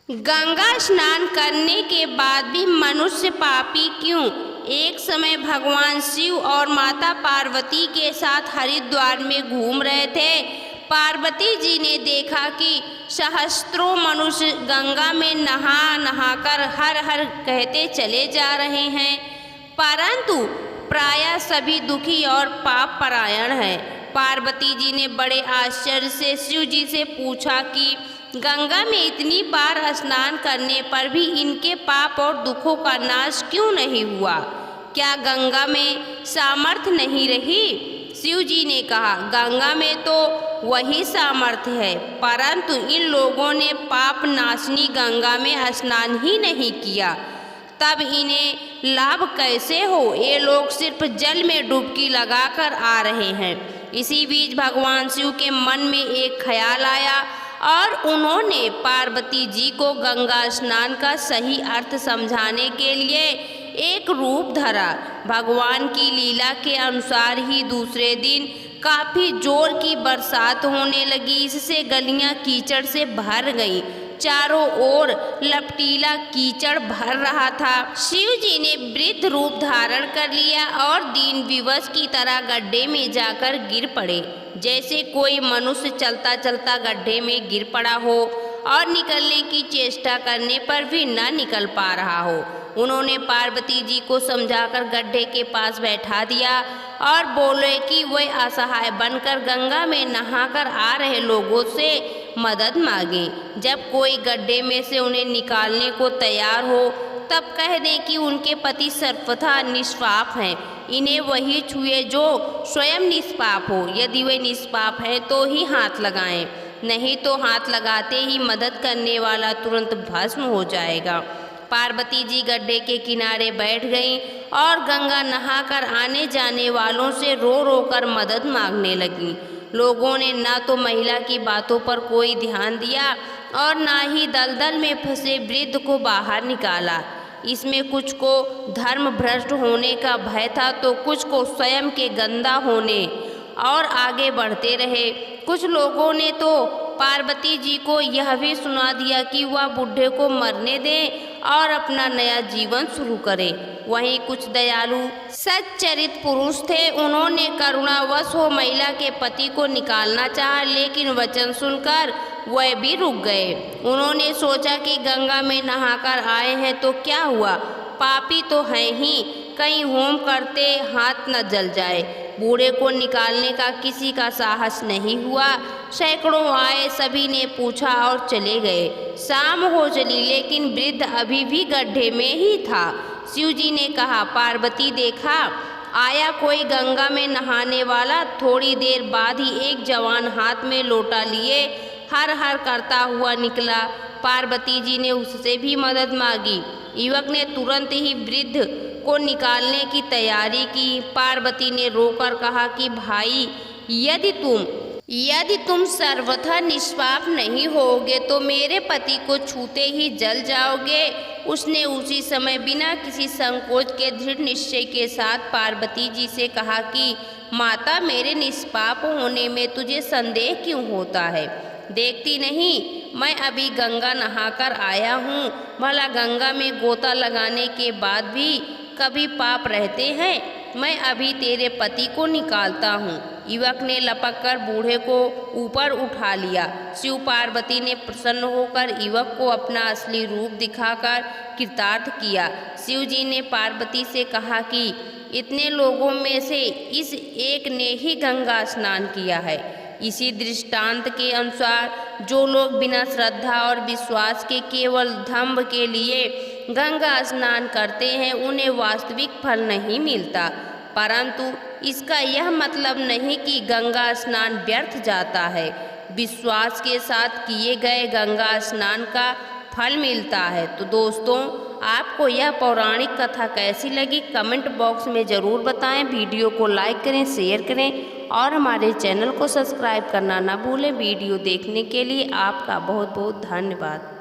गंगा स्नान करने के बाद भी मनुष्य पापी क्यों? एक समय भगवान शिव और माता पार्वती के साथ हरिद्वार में घूम रहे थे। पार्वती जी ने देखा कि सहस्त्रों मनुष्य गंगा में नहा नहाकर हर हर कहते चले जा रहे हैं, परंतु प्रायः सभी दुखी और पाप परायण हैं। पार्वती जी ने बड़े आश्चर्य से शिव जी से पूछा कि गंगा में इतनी बार स्नान करने पर भी इनके पाप और दुखों का नाश क्यों नहीं हुआ? क्या गंगा में सामर्थ्य नहीं रही? शिव जी ने कहा, गंगा में तो वही सामर्थ्य है, परंतु इन लोगों ने पाप नाशनी गंगा में स्नान ही नहीं किया, तब इन्हें लाभ कैसे हो? ये लोग सिर्फ जल में डुबकी लगाकर आ रहे हैं। इसी बीच भगवान शिव के मन में एक ख्याल आया और उन्होंने पार्वती जी को गंगा स्नान का सही अर्थ समझाने के लिए एक रूप धरा। भगवान की लीला के अनुसार ही दूसरे दिन काफी जोर की बरसात होने लगी। इससे गलियां कीचड़ से भर गईं। चारों ओर लपटीला कीचड़ भर रहा था। शिव जी ने वृद्ध रूप धारण कर लिया और दीन विवश की तरह गड्ढे में जाकर गिर पड़े, जैसे कोई मनुष्य चलता चलता गड्ढे में गिर पड़ा हो और निकलने की चेष्टा करने पर भी न निकल पा रहा हो। उन्होंने पार्वती जी को समझाकर गड्ढे के पास बैठा दिया और बोले कि वे असहाय बनकर गंगा में नहाकर आ रहे लोगों से मदद मांगे। जब कोई गड्ढे में से उन्हें निकालने को तैयार हो तब कह दें कि उनके पति सर्वथा निष्पाप हैं, इन्हें वही छुए जो स्वयं निष्पाप हो। यदि वे निष्पाप हैं तो ही हाथ लगाएं, नहीं तो हाथ लगाते ही मदद करने वाला तुरंत भस्म हो जाएगा। पार्वती जी गड्ढे के किनारे बैठ गईं और गंगा नहाकर आने जाने वालों से रो रो कर मदद मांगने लगीं। लोगों ने ना तो महिला की बातों पर कोई ध्यान दिया और ना ही दलदल में फंसे वृद्ध को बाहर निकाला। इसमें कुछ को धर्म भ्रष्ट होने का भय था तो कुछ को स्वयं के गंदा होने और आगे बढ़ते रहे। कुछ लोगों ने तो पार्वती जी को यह भी सुना दिया कि वह बूढ़े को मरने दें और अपना नया जीवन शुरू करें। वहीं कुछ दयालु सच्चरित पुरुष थे, उन्होंने करुणावश हो महिला के पति को निकालना चाहा, लेकिन वचन सुनकर वह भी रुक गए। उन्होंने सोचा कि गंगा में नहाकर आए हैं तो क्या हुआ, पापी तो हैं ही, कहीं होम करते हाथ न जल जाए। बूढ़े को निकालने का किसी का साहस नहीं हुआ। सैकड़ों आए, सभी ने पूछा और चले गए। शाम हो चली लेकिन वृद्ध अभी भी गड्ढे में ही था। शिव जी ने कहा, पार्वती देखा आया कोई गंगा में नहाने वाला। थोड़ी देर बाद ही एक जवान हाथ में लोटा लिए हर हर करता हुआ निकला। पार्वती जी ने उससे भी मदद मांगी। युवक ने तुरंत ही वृद्ध को निकालने की तैयारी की। पार्वती ने रोकर कहा कि भाई, यदि तुम सर्वथा निष्पाप नहीं होगे तो मेरे पति को छूते ही जल जाओगे। उसने उसी समय बिना किसी संकोच के दृढ़ निश्चय के साथ पार्वती जी से कहा कि माता, मेरे निष्पाप होने में तुझे संदेह क्यों होता है? देखती नहीं मैं अभी गंगा नहाकर आया हूँ। भला गंगा में गोता लगाने के बाद भी कभी पाप रहते हैं? मैं अभी तेरे पति को निकालता हूँ। युवक ने लपक कर बूढ़े को ऊपर उठा लिया। शिव पार्वती ने प्रसन्न होकर युवक को अपना असली रूप दिखाकर कृतार्थ किया। शिव जी ने पार्वती से कहा कि इतने लोगों में से इस एक ने ही गंगा स्नान किया है। इसी दृष्टांत के अनुसार जो लोग बिना श्रद्धा और विश्वास के केवल दंभ के लिए गंगा स्नान करते हैं उन्हें वास्तविक फल नहीं मिलता, परंतु इसका यह मतलब नहीं कि गंगा स्नान व्यर्थ जाता है। विश्वास के साथ किए गए गंगा स्नान का फल मिलता है। तो दोस्तों, आपको यह पौराणिक कथा कैसी लगी कमेंट बॉक्स में ज़रूर बताएं। वीडियो को लाइक करें, शेयर करें और हमारे चैनल को सब्सक्राइब करना ना भूलें। वीडियो देखने के लिए आपका बहुत बहुत धन्यवाद।